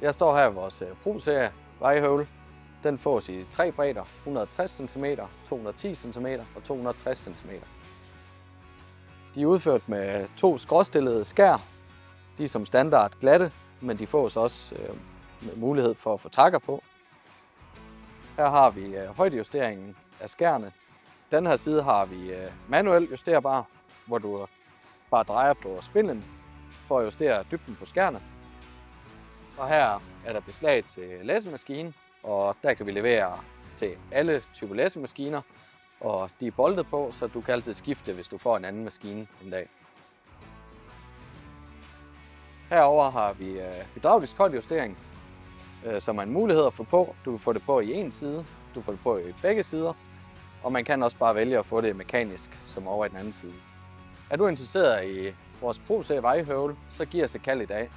Jeg står her i vores Pro-serie vejhøvl. Den fås i 3 bredder, 160 cm, 210 cm og 260 cm. De er udført med 2 skråstillede skær. De er som standard glatte, men de fås også med mulighed for at få takker på. Her har vi højdejusteringen af skærene. Den her side har vi manuelt justerbar, hvor du bare drejer på spindlen for at justere dybden på skærene. Og her er der beslag til læssemaskinen, og der kan vi levere til alle typer læssemaskiner, og de er boltet på, så du kan altid skifte, hvis du får en anden maskine en dag. Herover har vi hydraulisk højdejustering, som er en mulighed at få på. Du kan få det på i en side, du får det på i begge sider, og man kan også bare vælge at få det mekanisk, som over i den anden side. Er du interesseret i vores Pro-serie vejhøvl, så giv os et kald i dag.